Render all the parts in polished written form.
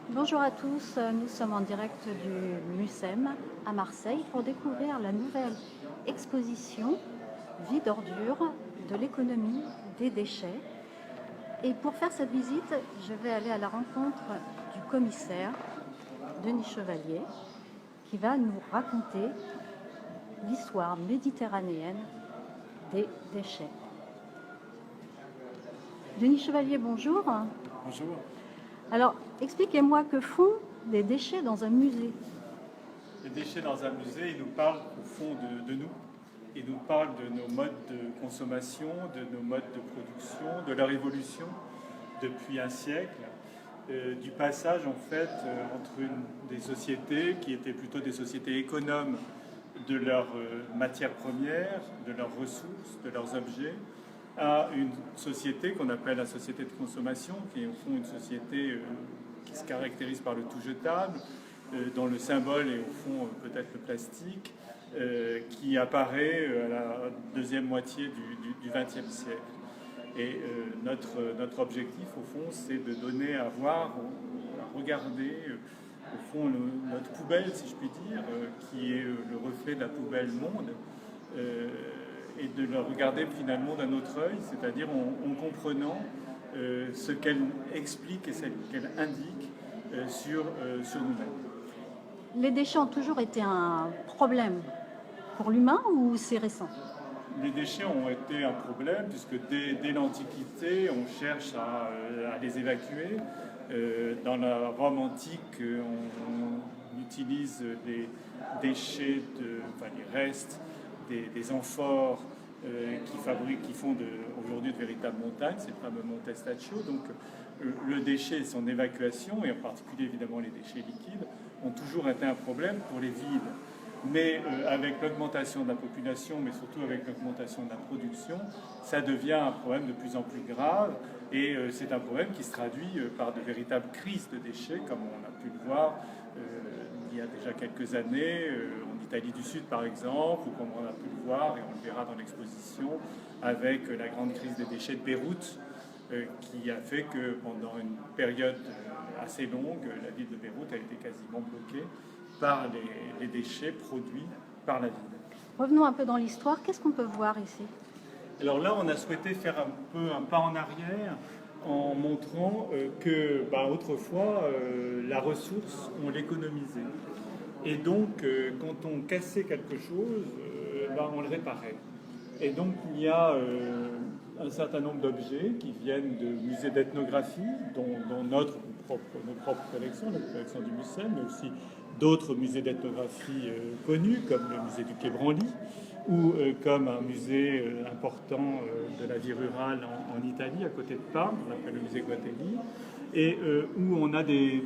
Bonjour à tous, nous sommes en direct du MUSEM à Marseille pour découvrir la nouvelle exposition Vie d'ordures de l'économie des déchets. Et pour faire cette visite, je vais aller à la rencontre du commissaire, Denis Chevalier, qui va nous raconter l'histoire méditerranéenne des déchets. Denis Chevalier, bonjour. Bonjour. Alors, expliquez-moi que font les déchets dans un musée. Les déchets dans un musée, ils nous parlent au fond de nous. Ils nous parlent de nos modes de consommation, de nos modes de production, de leur évolution depuis un siècle, du passage en fait entre des sociétés qui étaient plutôt des sociétés économes de leurs matières premières, de leurs ressources, de leurs objets, à une société qu'on appelle la société de consommation, qui est au fond une société qui se caractérise par le tout jetable, dont le symbole est au fond peut-être le plastique, qui apparaît à la deuxième moitié du XXe siècle. Et notre objectif, au fond, c'est de donner à voir, à regarder, au fond, notre poubelle, si je puis dire, qui est le reflet de la poubelle monde, et de le regarder finalement d'un autre œil, c'est-à-dire en comprenant ce qu'elle explique et ce qu'elle indique sur nous-mêmes. Les déchets ont toujours été un problème pour l'humain ou c'est récent? Les déchets ont été un problème puisque dès l'Antiquité, on cherche à les évacuer. Dans la Rome antique, on utilise les déchets, les restes des amphores qui font aujourd'hui de véritables montagnes, c'est le fameux Monte Staccio. Donc le déchet et son évacuation, et en particulier évidemment les déchets liquides, ont toujours été un problème pour les villes. Mais avec l'augmentation de la population, mais surtout avec l'augmentation de la production, ça devient un problème de plus en plus grave. Et c'est un problème qui se traduit par de véritables crises de déchets, comme on a pu le voir il y a déjà quelques années, en Italie du Sud par exemple, ou comme on a pu le voir, et on le verra dans l'exposition, avec la grande crise des déchets de Beyrouth, qui a fait que pendant une période assez longue, la ville de Beyrouth a été quasiment bloquée par les déchets produits par la ville. Revenons un peu dans l'histoire, qu'est-ce qu'on peut voir ici? Alors là, on a souhaité faire un peu un pas en arrière en montrant que autrefois, la ressource, on l'économisait. Et donc, quand on cassait quelque chose, on le réparait. Et donc, il y a un certain nombre d'objets qui viennent de musées d'ethnographie, dont nos propres collections, la collection du MUSEM, mais aussi d'autres musées d'ethnographie connus, comme le musée du Quai Branly, ou comme un musée important de la vie rurale en Italie, à côté de Parme, qu'on appelle le musée Guatelli, et où on a des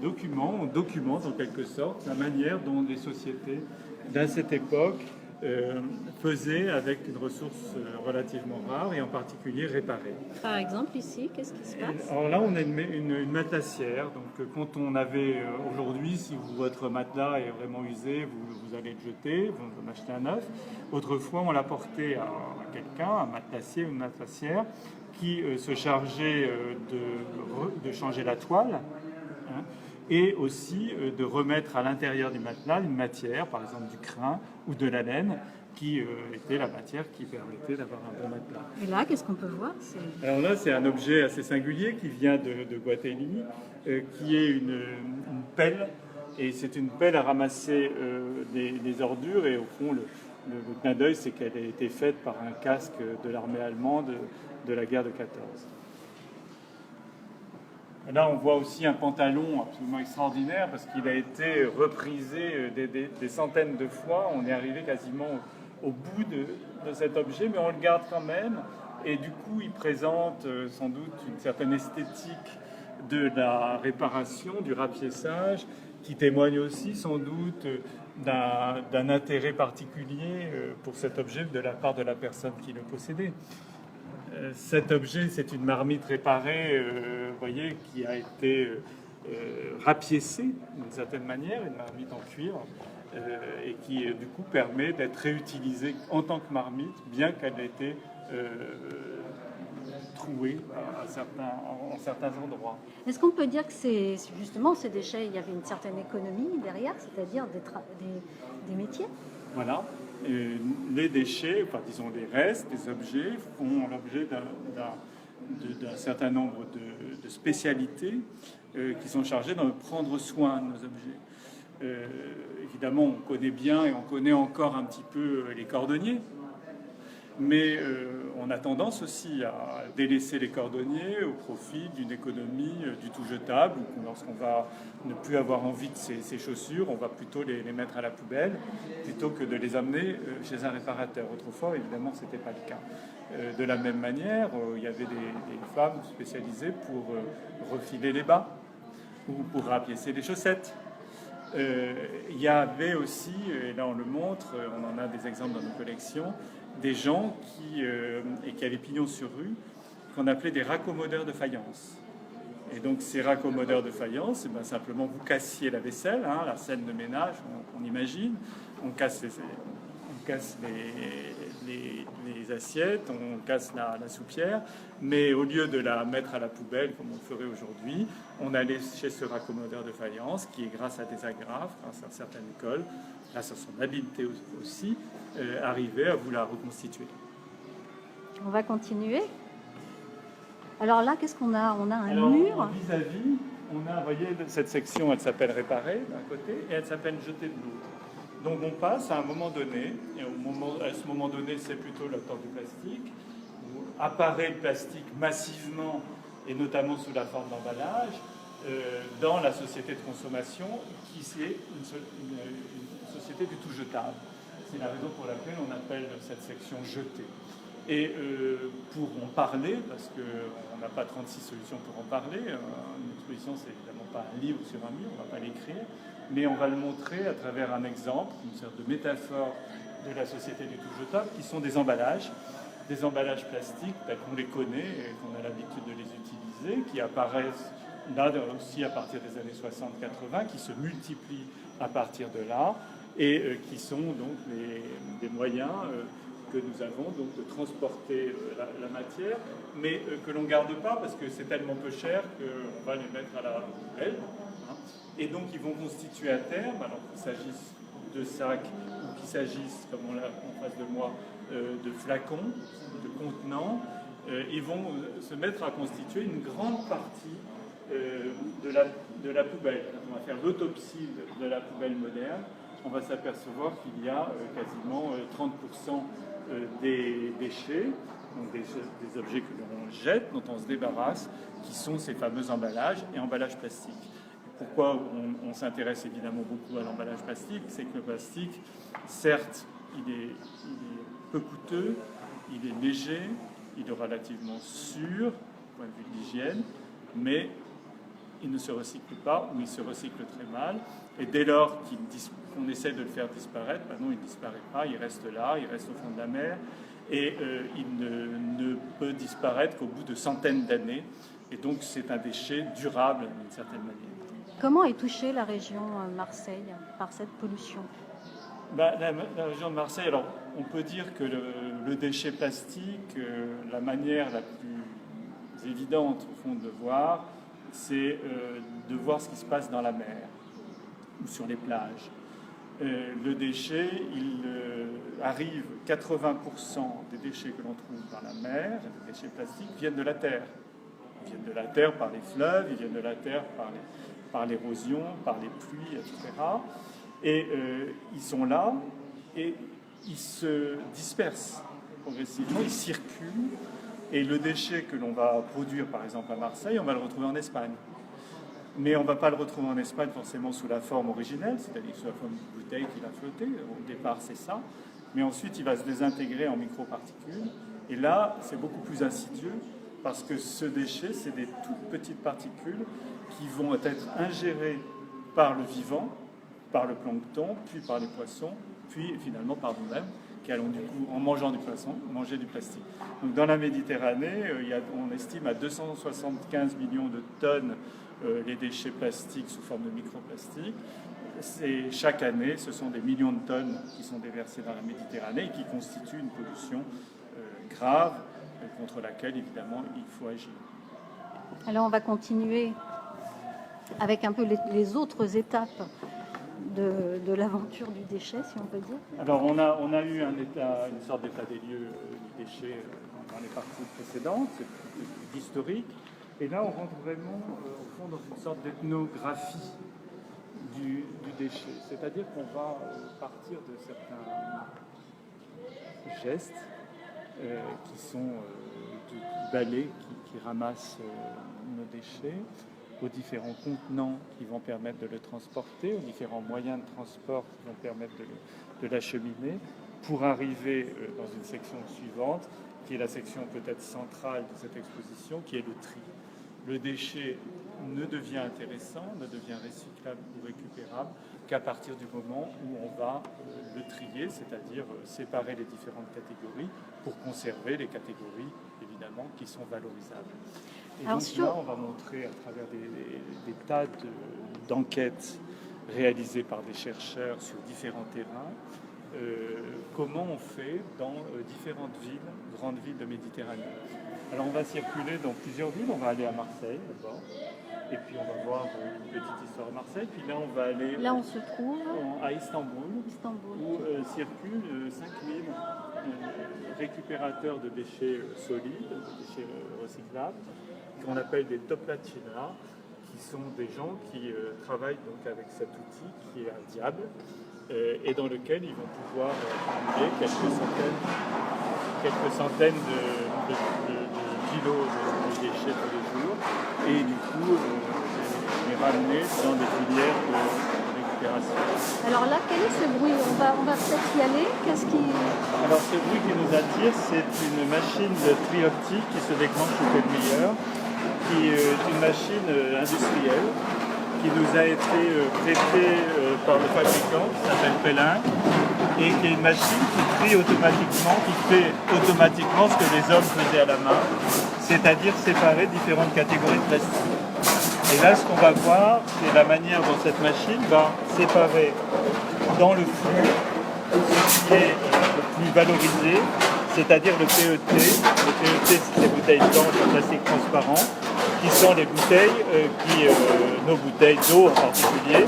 documents, on documente en quelque sorte la manière dont les sociétés dans cette époque faisaient avec une ressource relativement rare et en particulier réparée. Par exemple ici, qu'est-ce qui se passe? Alors là, on a une matelassière. Donc quand on avait aujourd'hui, si votre matelas est vraiment usé, vous allez le jeter, vous en achetez un neuf. Autrefois, on l'apportait à quelqu'un, un matelassier ou une matelassière, qui se chargeait de changer la toile. Hein, et aussi de remettre à l'intérieur du matelas une matière, par exemple du crin ou de la laine, qui était la matière qui permettait d'avoir un bon matelas. Et là, qu'est-ce qu'on peut voir? Alors là, c'est un objet assez singulier qui vient de Guatelli, qui est une pelle, et c'est une pelle à ramasser des ordures, et au fond, le clin d'œil, c'est qu'elle a été faite par un casque de l'armée allemande de la guerre de 14. Là, on voit aussi un pantalon absolument extraordinaire parce qu'il a été reprisé des centaines de fois. On est arrivé quasiment au bout de cet objet, mais on le garde quand même. Et du coup, il présente sans doute une certaine esthétique de la réparation, du rapiessage, qui témoigne aussi sans doute d'un intérêt particulier pour cet objet de la part de la personne qui le possédait. Cet objet, c'est une marmite réparée, voyez, qui a été rapiécée d'une certaine manière, une marmite en cuivre, et qui du coup permet d'être réutilisée en tant que marmite, bien qu'elle ait été troués en certains endroits. Est-ce qu'on peut dire que justement ces déchets, il y avait une certaine économie derrière, c'est-à-dire des métiers? Voilà. Les déchets, enfin disons les restes, les objets, font l'objet d'un certain nombre de spécialités qui sont chargées de prendre soin de nos objets. Évidemment, on connaît bien et on connaît encore un petit peu les cordonniers, mais on a tendance aussi à délaisser les cordonniers au profit d'une économie du tout jetable, où lorsqu'on va ne plus avoir envie de ces chaussures, on va plutôt les mettre à la poubelle, plutôt que de les amener chez un réparateur. Autrefois, évidemment, ce n'était pas le cas. De la même manière, il y avait des femmes spécialisées pour refiler les bas ou pour rapiécer les chaussettes. Il y avait aussi, et là on le montre, on en a des exemples dans nos collections, des gens qui avaient pignon sur rue, qu'on appelait des raccommodeurs de faïence. Et donc ces raccommodeurs de faïence, simplement vous cassiez la vaisselle, la scène de ménage, on imagine, on casse les assiettes, on casse la soupière, mais au lieu de la mettre à la poubelle comme on le ferait aujourd'hui, on allait chez ce raccommodeur de faïence qui, grâce à des agrafes, grâce à certaines cols, grâce à son habileté aussi, arrivait à vous la reconstituer. On va continuer. Alors là, qu'est-ce qu'on a? On a un mur. Vis-à-vis, on a, vous voyez, cette section, elle s'appelle réparer d'un côté et elle s'appelle jeter de l'autre. Donc on passe à un moment donné, et à ce moment donné, c'est plutôt l'époque du plastique, où apparaît le plastique massivement, et notamment sous la forme d'emballage, dans la société de consommation, qui est une société du tout jetable. C'est la raison pour laquelle on appelle cette section jetée. Et pour en parler, parce qu'on n'a pas 36 solutions pour en parler, une exposition c'est évidemment pas un livre sur un mur, on ne va pas l'écrire, mais on va le montrer à travers un exemple, une sorte de métaphore de la société du tout jetable, qui sont des emballages plastiques tels qu'on les connaît et qu'on a l'habitude de les utiliser, qui apparaissent là aussi à partir des années 60-80, qui se multiplient à partir de là, et qui sont donc des moyens que nous avons donc de transporter la matière, mais que l'on ne garde pas parce que c'est tellement peu cher qu'on va les mettre à la poubelle. Et donc ils vont constituer à terme, alors qu'il s'agisse de sacs ou qu'il s'agisse, comme on l'a en face de moi, de flacons, de contenants, ils vont se mettre à constituer une grande partie de la poubelle. Quand on va faire l'autopsie de la poubelle moderne, on va s'apercevoir qu'il y a quasiment 30% des déchets, donc des objets que l'on jette, dont on se débarrasse, qui sont ces fameux emballages et emballages plastiques. Pourquoi on s'intéresse évidemment beaucoup à l'emballage plastique? C'est que le plastique, certes, il est peu coûteux, il est léger, il est relativement sûr, du point de vue de l'hygiène, mais il ne se recycle pas ou il se recycle très mal. Et dès lors qu'on essaie de le faire disparaître, non, il ne disparaît pas, il reste là, il reste au fond de la mer, et il ne peut disparaître qu'au bout de centaines d'années. Et donc c'est un déchet durable d'une certaine manière. Comment est touchée la région Marseille par cette pollution? La région de Marseille, alors on peut dire que le déchet plastique, la manière la plus évidente au fond de le voir, c'est de voir ce qui se passe dans la mer ou sur les plages. Le déchet, il arrive, 80% des déchets que l'on trouve dans la mer, des déchets plastiques, viennent de la terre. Ils viennent de la terre par les fleuves, ils viennent de la terre par l'érosion, par les pluies, etc. Et ils sont là et ils se dispersent progressivement, ils circulent. Et le déchet que l'on va produire, par exemple à Marseille, on va le retrouver en Espagne. Mais on ne va pas le retrouver en Espagne forcément sous la forme originelle, c'est-à-dire sous la forme d'une bouteille qui va flotter. Au départ, c'est ça. Mais ensuite, il va se désintégrer en microparticules. Et là, c'est beaucoup plus insidieux parce que ce déchet, c'est des toutes petites particules qui vont être ingérées par le vivant, par le plancton, puis par les poissons, puis finalement par nous-mêmes, qui allons du coup, en mangeant du poisson, manger du plastique. Donc dans la Méditerranée, on estime à 275 millions de tonnes les déchets plastiques sous forme de microplastiques. Chaque année, ce sont des millions de tonnes qui sont déversées dans la Méditerranée et qui constituent une pollution grave contre laquelle, évidemment, il faut agir. Alors on va continuer avec un peu les autres étapes de l'aventure du déchet, si on peut dire. Alors on a eu une sorte d'état des lieux du déchet dans les parties précédentes, c'est historique, et là on rentre vraiment au fond dans une sorte d'ethnographie du déchet, c'est-à-dire qu'on va partir de certains gestes qui sont du balai qui ramasse nos déchets, aux différents contenants qui vont permettre de le transporter, aux différents moyens de transport qui vont permettre de l'acheminer, pour arriver dans une section suivante, qui est la section peut-être centrale de cette exposition, qui est le tri. Le déchet ne devient intéressant, ne devient recyclable ou récupérable qu'à partir du moment où on va le trier, c'est-à-dire séparer les différentes catégories pour conserver les catégories, évidemment, qui sont valorisables. Et alors donc là, on va montrer à travers des tas d'enquêtes réalisées par des chercheurs sur différents terrains, comment on fait dans différentes villes, grandes villes de Méditerranée. Alors on va circuler dans plusieurs villes, on va aller à Marseille d'abord, et puis on va voir une petite histoire à Marseille, puis là on va aller là on se trouve à Istanbul. Où circulent 5000 récupérateurs de déchets solides, de déchets recyclables, qu'on appelle des toplacina, qui sont des gens qui travaillent donc avec cet outil qui est un diable, et dans lequel ils vont pouvoir accumuler quelques centaines de kilos de déchets tous les jours, et du coup les ramener dans des filières de récupération. Alors là, quel est ce bruit? On va peut-être y aller. Alors ce bruit qui nous attire, c'est une machine de tri optique qui se déclenche au pile-meilleur, qui est une machine industrielle qui nous a été prêtée par le fabricant, qui s'appelle Pellin, et qui est une machine qui trie automatiquement, qui fait automatiquement ce que les hommes faisaient à la main, c'est-à-dire séparer différentes catégories de plastique. Et là, ce qu'on va voir, c'est la manière dont cette machine va séparer dans le flux ce qui est le plus valorisé, c'est-à-dire le PET. Le PET, c'est ces bouteilles blanches en plastique transparent, qui sont les bouteilles, nos bouteilles d'eau en particulier,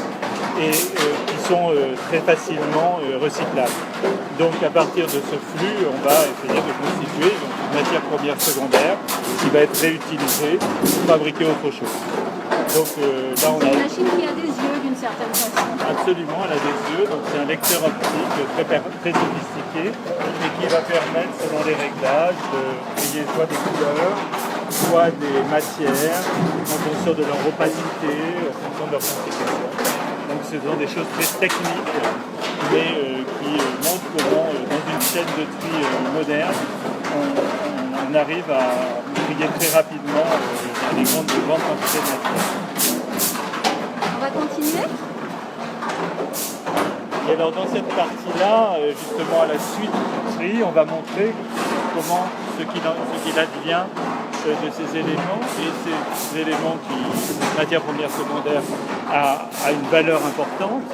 et qui sont très facilement recyclables. Donc à partir de ce flux, on va essayer de constituer une matière première secondaire qui va être réutilisée pour fabriquer autre chose. Donc là on a une machine qui a des yeux d'une certaine façon. Absolument, elle a des yeux, donc c'est un lecteur optique très sophistiqué et qui va permettre, selon les réglages, de trier soit des couleurs, soit des matières, en fonction de leur opacité, en fonction de leur constitution. Donc ce sont des choses très techniques, mais qui montrent comment, dans une chaîne de tri moderne, on arrive à trier très rapidement des grandes quantités de matière. On va continuer. Et alors dans cette partie-là, justement à la suite du tri, on va montrer comment ce qu'il advient de ces éléments, et ces éléments qui, matière première secondaire, a une valeur importante.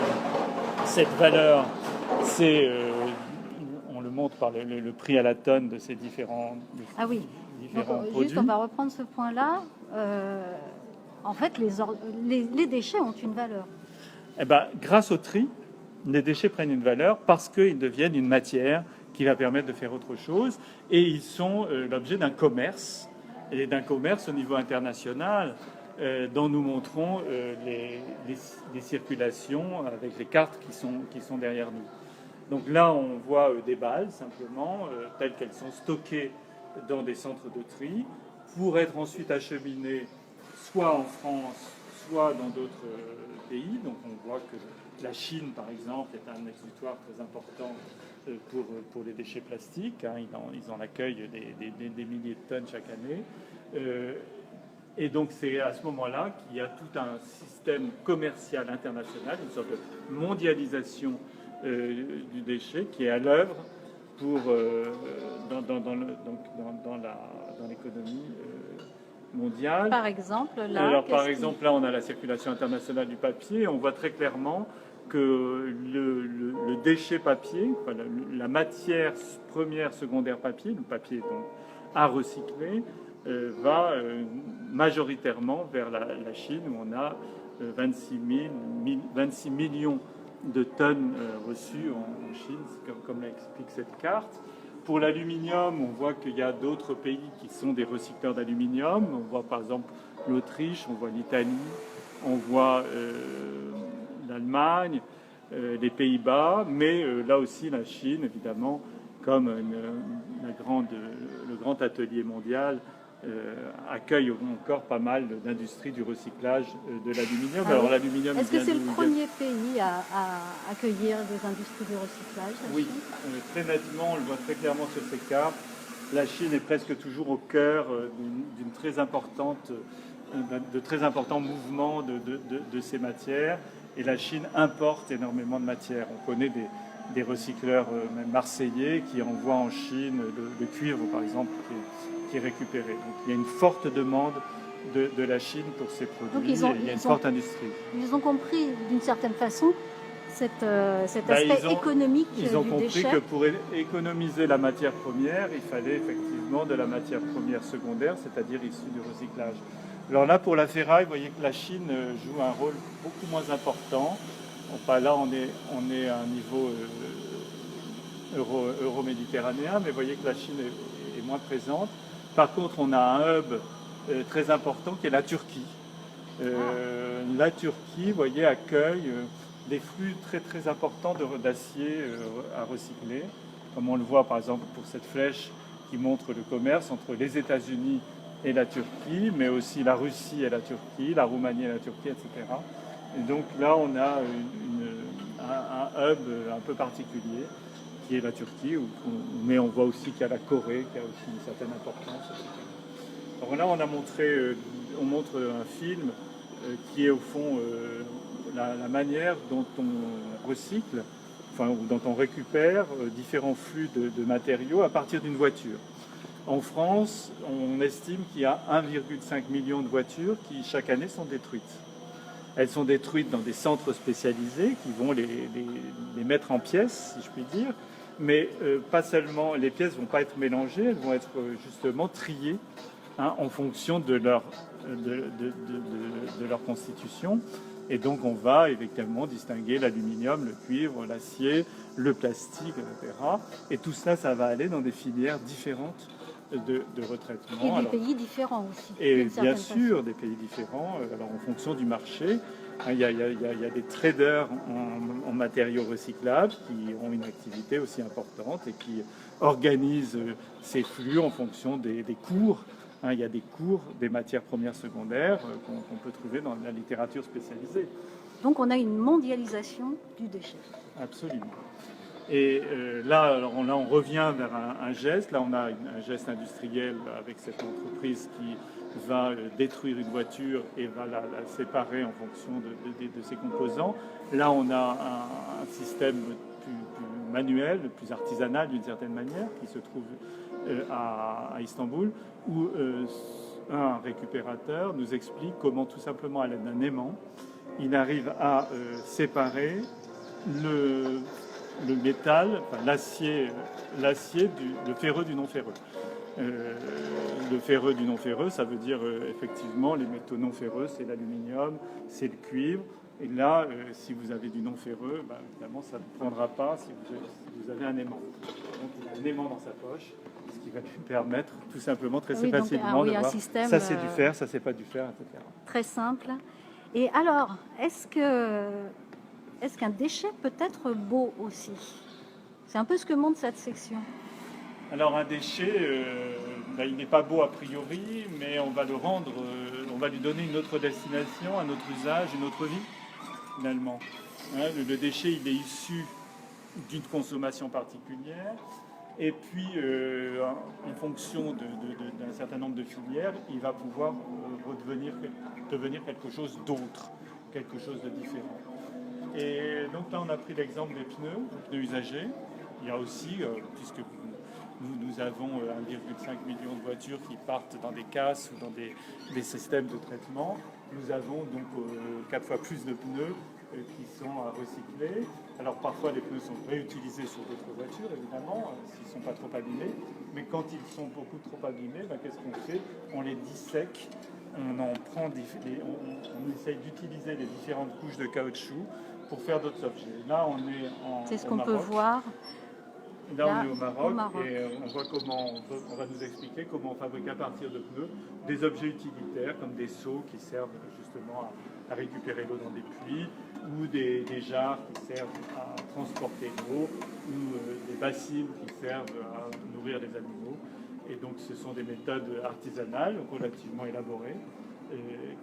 Cette valeur, c'est, on le montre par le prix à la tonne de ces différents produits. Juste, on va reprendre ce point-là. En fait, les déchets ont une valeur. Eh ben, grâce au tri, les déchets prennent une valeur parce qu'ils deviennent une matière qui va permettre de faire autre chose, et ils sont l'objet d'un commerce, et d'un commerce au niveau international, dont nous montrons les circulations avec les cartes qui sont derrière nous. Donc là, on voit des balles, simplement, telles qu'elles sont stockées dans des centres de tri, pour être ensuite acheminées soit en France, soit dans d'autres pays. Donc on voit que la Chine, par exemple, est un exutoire très important pour les déchets plastiques. Ils en accueillent des milliers de tonnes chaque année. Et donc c'est à ce moment-là qu'il y a tout un système commercial international, une sorte de mondialisation du déchet qui est à l'œuvre dans l'économie mondiale. Par exemple, là, on a la circulation internationale du papier. On voit très clairement que le déchet papier, la matière première, secondaire papier, le papier donc, à recycler va majoritairement vers la Chine, où on a 26 millions de tonnes reçues en Chine, comme l'explique cette carte. Pour l'aluminium, on voit qu'il y a d'autres pays qui sont des recycleurs d'aluminium. On voit par exemple l'Autriche, on voit l'Italie, on voit l'Allemagne, les Pays-Bas, mais là aussi la Chine, évidemment, comme le grand atelier mondial, accueille encore pas mal d'industries du recyclage de l'aluminium. Alors l'aluminium, est-ce que c'est le premier pays à accueillir des industries du recyclage? Oui, très nettement, on le voit très clairement sur ces cartes. La Chine est presque toujours au cœur de très importants mouvements de ces matières. Et la Chine importe énormément de matières. On connaît des recycleurs même marseillais qui envoient en Chine le cuivre, par exemple, qui est récupéré. Donc il y a une forte demande de la Chine pour ces produits. Il y a une forte industrie. Ils ont compris d'une certaine façon cet aspect économique du déchet. Ils ont compris que pour économiser la matière première, il fallait effectivement de la matière première secondaire, c'est-à-dire issue du recyclage. Alors là, pour la ferraille, vous voyez que la Chine joue un rôle beaucoup moins important. Enfin, là, on est à un niveau euro-méditerranéen, mais vous voyez que la Chine est moins présente. Par contre, on a un hub très important qui est la Turquie. La Turquie, vous voyez, accueille des flux très très importants d'acier à recycler, comme on le voit par exemple pour cette flèche qui montre le commerce entre les États-Unis et la Turquie, mais aussi la Russie et la Turquie, la Roumanie et la Turquie, etc. Et donc là, on a un hub un peu particulier qui est la Turquie, mais on voit aussi qu'il y a la Corée qui a aussi une certaine importance, etc. Alors là, on montre un film qui est au fond la manière dont on recycle, enfin dont on récupère différents flux de matériaux à partir d'une voiture. En France, on estime qu'il y a 1,5 million de voitures qui chaque année sont détruites. Elles sont détruites dans des centres spécialisés qui vont les mettre en pièces, si je puis dire, mais pas seulement, les pièces ne vont pas être mélangées, elles vont être justement triées en fonction de leur constitution. Et donc on va évidemment distinguer l'aluminium, le cuivre, l'acier, le plastique, etc. Et tout ça, ça va aller dans des filières différentes de retraitement. Et des pays différents aussi. Et bien sûr, des pays différents, alors en fonction du marché. Il y a des traders en matériaux recyclables qui ont une activité aussi importante et qui organisent ces flux en fonction des cours. Il y a des cours des matières premières secondaires qu'on peut trouver dans la littérature spécialisée. Donc on a une mondialisation du déchet. Absolument. Et là, on revient vers un geste. Là, on a un geste industriel avec cette entreprise qui va détruire une voiture et va la séparer en fonction de ses composants. Là, on a un système plus manuel, plus artisanal d'une certaine manière, qui se trouve à Istanbul, où un récupérateur nous explique comment, tout simplement à l'aide d'un aimant, il arrive à séparer le métal, enfin, l'acier, le ferreux du non ferreux. Le ferreux du non ferreux, ça veut dire effectivement les métaux non ferreux, c'est l'aluminium, c'est le cuivre. Et là, si vous avez du non ferreux, évidemment, ça ne prendra pas si vous avez un aimant. Donc il a un aimant dans sa poche, ce qui va lui permettre tout simplement très facilement de voir système, ça c'est du fer, ça c'est pas du fer, etc. Très simple. Et alors, est-ce qu'un déchet peut être beau aussi? C'est un peu ce que montre cette section. Alors un déchet, il n'est pas beau a priori, mais on va le rendre, on va lui donner une autre destination, un autre usage, une autre vie, finalement. Le déchet, il est issu d'une consommation particulière, et puis en fonction d'un certain nombre de filières, il va pouvoir devenir quelque chose d'autre, quelque chose de différent. Et donc là, on a pris l'exemple des pneus usagés. Il y a aussi, puisque Nous avons 1,5 million de voitures qui partent dans des casses ou dans des systèmes de traitement. Nous avons donc 4 fois plus de pneus qui sont à recycler. Alors parfois les pneus sont réutilisés sur d'autres voitures, évidemment, s'ils ne sont pas trop abîmés. Mais quand ils sont beaucoup trop abîmés, qu'est-ce qu'on fait? On les dissèque, on essaye d'utiliser les différentes couches de caoutchouc pour faire d'autres objets. Là, on est C'est ce qu'on peut voir. Là, on est au Maroc et on voit on va nous expliquer comment on fabrique à partir de pneus des objets utilitaires comme des seaux qui servent justement à récupérer l'eau dans des puits ou des jarres qui servent à transporter l'eau ou des bassines qui servent à nourrir les animaux. Et donc ce sont des méthodes artisanales relativement élaborées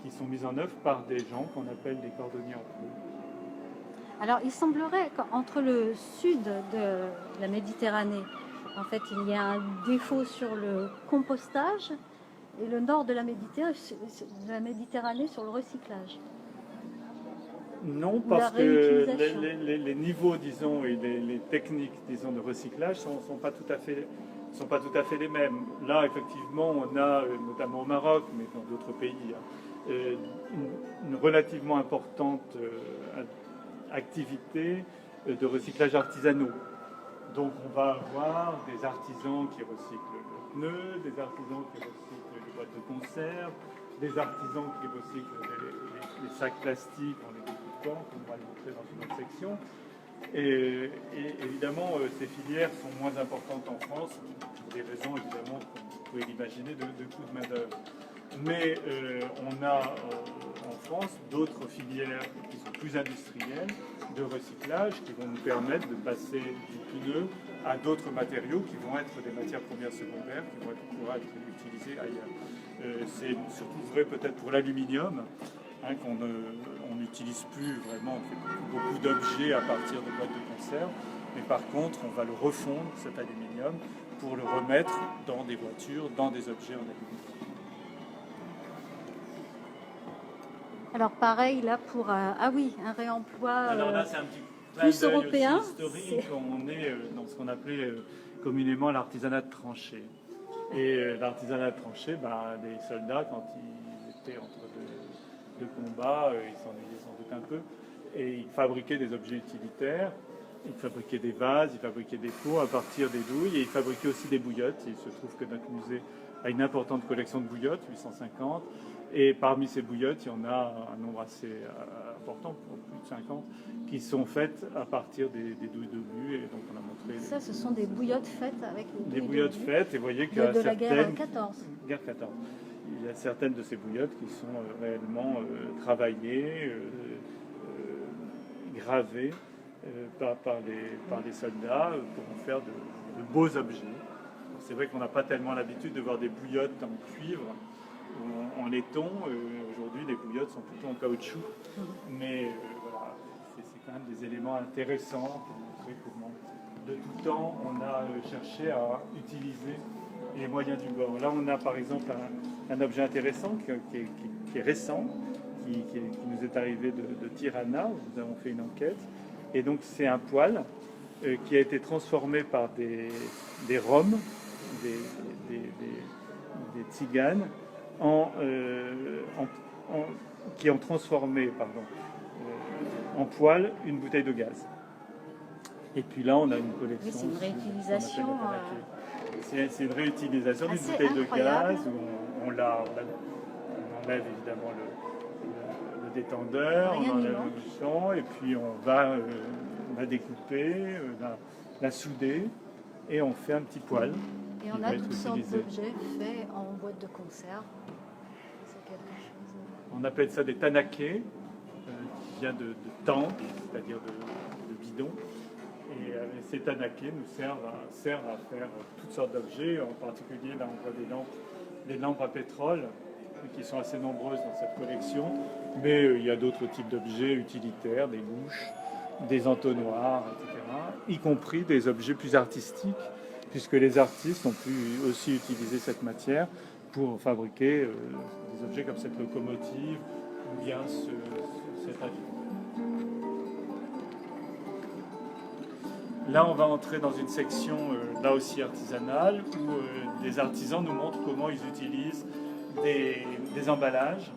qui sont mises en œuvre par des gens qu'on appelle des cordonniers en pneus. Alors, il semblerait qu'entre le sud de la Méditerranée, en fait, il y a un défaut sur le compostage et le nord de la Méditerranée sur le recyclage. Non, parce que les niveaux, disons, et les techniques, disons, de recyclage sont pas tout à fait les mêmes. Là, effectivement, on a, notamment au Maroc, mais dans d'autres pays, une relativement importante activité de recyclage artisanaux. Donc on va avoir des artisans qui recyclent le pneu, des artisans qui recyclent les boîtes de conserve, des artisans qui recyclent les sacs plastiques en les découpant, comme on va le montrer dans une autre section. Et évidemment, ces filières sont moins importantes en France, pour des raisons évidemment, comme vous pouvez l'imaginer, de coûts de main-d'œuvre. Mais on a en France d'autres filières qui sont plus industrielles de recyclage qui vont nous permettre de passer du pneu à d'autres matériaux qui vont être des matières premières secondaires qui vont pouvoir être utilisées ailleurs. C'est surtout vrai peut-être pour l'aluminium, qu'on n'utilise plus vraiment, on fait beaucoup d'objets à partir de boîtes de conserve, mais par contre on va le refondre, cet aluminium, pour le remettre dans des voitures, dans des objets en aluminium. Alors pareil là pour un réemploi Alors là, c'est un petit plus européen. Historique, on est dans ce qu'on appelait communément l'artisanat de tranchée. Et l'artisanat de tranchée, les soldats, quand ils étaient entre deux combats, ils s'ennuyaient sans doute un peu, et ils fabriquaient des objets utilitaires. Ils fabriquaient des vases, ils fabriquaient des pots à partir des douilles, et ils fabriquaient aussi des bouillottes. Il se trouve que notre musée a une importante collection de bouillottes, 850. Et parmi ces bouillottes, il y en a un nombre assez important, plus de 50, qui sont faites à partir des douilles d'obus. Et donc on a montré. Ça, ce sont des bouillottes faites avec des bouillottes faites. Et vous voyez qu'il y a de la guerre 14. Guerre 14. Il y a certaines de ces bouillottes qui sont réellement travaillées, gravées par les soldats pour en faire de beaux objets. C'est vrai qu'on n'a pas tellement l'habitude de voir des bouillottes en cuivre ou en laiton. Aujourd'hui, les bouillottes sont plutôt en caoutchouc. Mais voilà, c'est quand même des éléments intéressants pour montrer comment, de tout temps, on a cherché à utiliser les moyens du bord. Là, on a par exemple un objet intéressant qui est récent, qui nous est arrivé de Tirana, où nous avons fait une enquête. Et donc, c'est un poêle qui a été transformé par des Roms, des tziganes, qui ont transformé en poêle une bouteille de gaz. Et puis là, on a une collection. Oui, c'est une réutilisation. C'est une réutilisation d'une bouteille de gaz où on enlève évidemment le détendeur, on enlève le bouchon, et puis on va la découper, la souder, et on fait un petit poêle. Et on a toutes sortes d'objets faits en boîte de conserve. C'est quelque chose. On appelle ça des tanakés, qui vient de tank, c'est-à-dire de bidon. Et ces tanakés nous servent à faire toutes sortes d'objets. En particulier, là, on voit des lampes à pétrole qui sont assez nombreuses dans cette collection. Mais il y a d'autres types d'objets utilitaires, des louches, des entonnoirs, etc. Y compris des objets plus artistiques, puisque les artistes ont pu aussi utiliser cette matière pour fabriquer des objets comme cette locomotive ou bien cet avion. Là, on va entrer dans une section, là aussi artisanale, où des artisans nous montrent comment ils utilisent des emballages,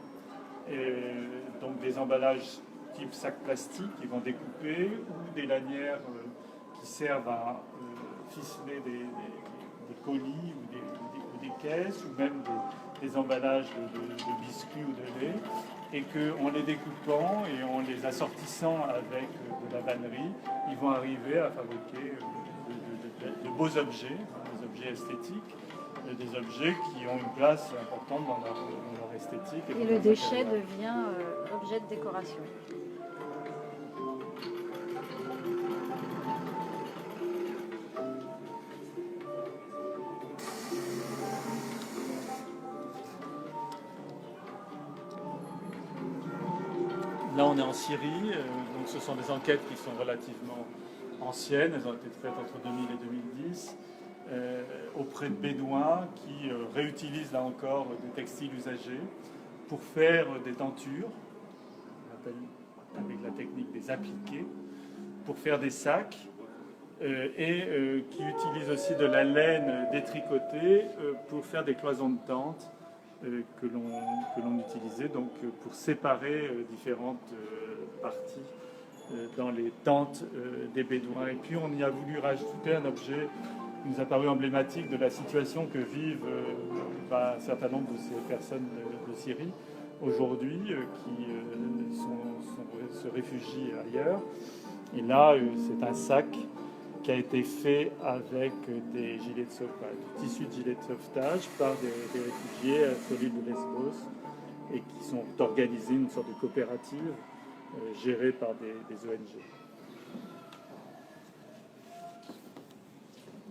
donc des emballages type sac plastique qu'ils vont découper, ou des lanières qui servent à ficeler des colis ou des caisses, ou même des emballages de biscuits ou de lait, et qu'en les découpant et en les assortissant avec de la vannerie, ils vont arriver à fabriquer de beaux objets, des objets esthétiques, des objets qui ont une place importante dans leur esthétique. Et le déchet devient objet de décoration. Là, on est en Syrie, donc ce sont des enquêtes qui sont relativement anciennes, elles ont été faites entre 2000 et 2010, auprès de Bédouins qui réutilisent là encore des textiles usagés pour faire des tentures, on appelle avec la technique des appliqués, pour faire des sacs, et qui utilisent aussi de la laine détricotée pour faire des cloisons de tentes que l'on utilisait donc pour séparer différentes parties dans les tentes des Bédouins. Et puis on y a voulu rajouter un objet qui nous a paru emblématique de la situation que vivent un certain nombre de ces personnes de Syrie aujourd'hui qui se réfugient ailleurs. Et là, c'est un sac qui a été fait avec des gilets de sauvetage, du tissu de gilets de sauvetage par des réfugiés sur l'île de Lesbos et qui sont organisés une sorte de coopérative gérée par des ONG.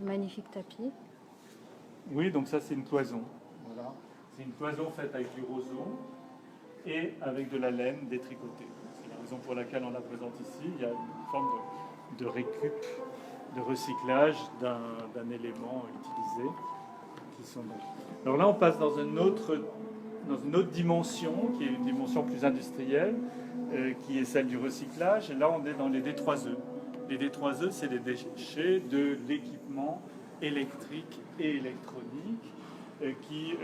Magnifique tapis. Oui, donc ça c'est une cloison. Voilà. C'est une cloison faite avec du roseau et avec de la laine détricotée. C'est la raison pour laquelle on la présente ici. Il y a une forme de récup, de recyclage d'un élément utilisé. Alors là, on passe dans une autre dimension, qui est une dimension plus industrielle, qui est celle du recyclage. Et là, on est dans les D3E. Les D3E, c'est les déchets de l'équipement électrique et électronique qui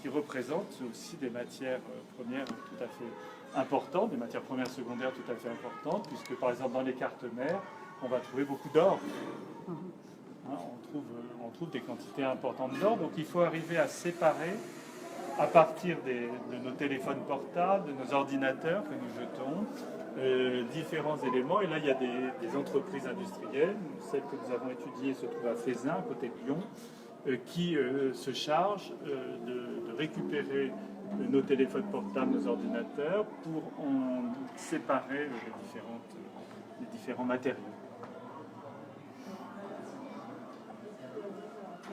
représentent aussi des matières premières tout à fait importantes, des matières premières secondaires tout à fait importantes, puisque par exemple dans les cartes mères, on va trouver beaucoup d'or. Hein, on trouve des quantités importantes d'or, donc il faut arriver à séparer à partir de nos téléphones portables, de nos ordinateurs que nous jetons, différents éléments. Et là, il y a des entreprises industrielles, celle que nous avons étudiée se trouve à Fézin, à côté de Lyon, qui se chargent de récupérer nos téléphones portables, nos ordinateurs, pour en séparer les différents matériaux.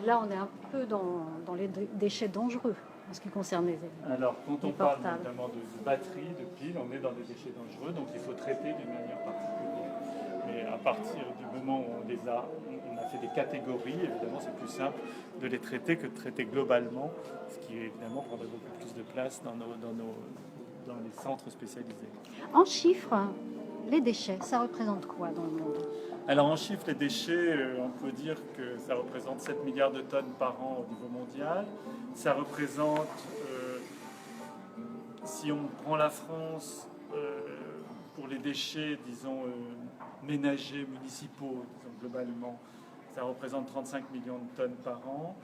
Là, on est un peu dans les déchets dangereux en ce qui concerne les éléments. Alors, quand on parle notamment de batteries, de piles, on est dans des déchets dangereux, donc il faut traiter d'une manière particulière. Mais à partir du moment où on a fait des catégories, évidemment, c'est plus simple de les traiter que de traiter globalement, ce qui évidemment prendrait beaucoup plus de place dans les centres spécialisés. En chiffres, les déchets, ça représente quoi dans le monde ? Alors en chiffres, les déchets, on peut dire que ça représente 7 milliards de tonnes par an au niveau mondial. Ça représente, si on prend la France, pour les déchets, disons, ménagers, municipaux, disons, globalement, ça représente 35 millions de tonnes par an.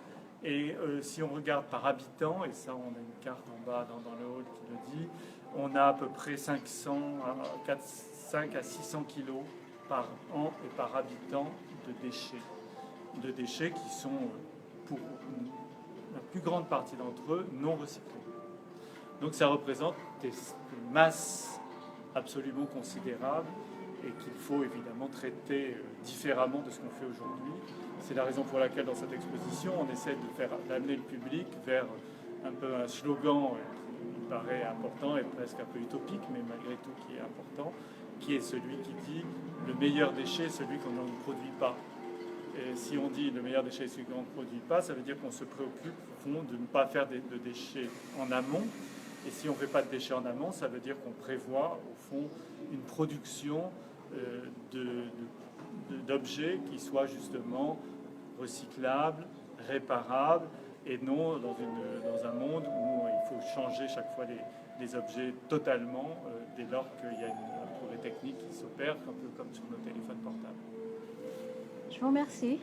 Et si on regarde par habitant, et ça on a une carte en bas dans le hall qui le dit, on a à peu près 5 à 600 kilos par an et par habitant de déchets qui sont, pour la plus grande partie d'entre eux, non recyclés. Donc ça représente des masses absolument considérables et qu'il faut évidemment traiter différemment de ce qu'on fait aujourd'hui. C'est la raison pour laquelle dans cette exposition, on essaie d'amener le public vers un peu un slogan qui paraît important et presque un peu utopique, mais malgré tout qui est important, qui est celui qui dit le meilleur déchet est celui qu'on ne produit pas. Et si on dit le meilleur déchet est celui qu'on ne produit pas, ça veut dire qu'on se préoccupe au fond de ne pas faire de déchets en amont. Et si on ne fait pas de déchets en amont, ça veut dire qu'on prévoit au fond une production d'objets qui soient justement recyclables, réparables, et non dans un monde où il faut changer chaque fois les objets totalement dès lors qu'il y a un progrès technique qui s'opère, un peu comme sur nos téléphones portables. Je vous remercie.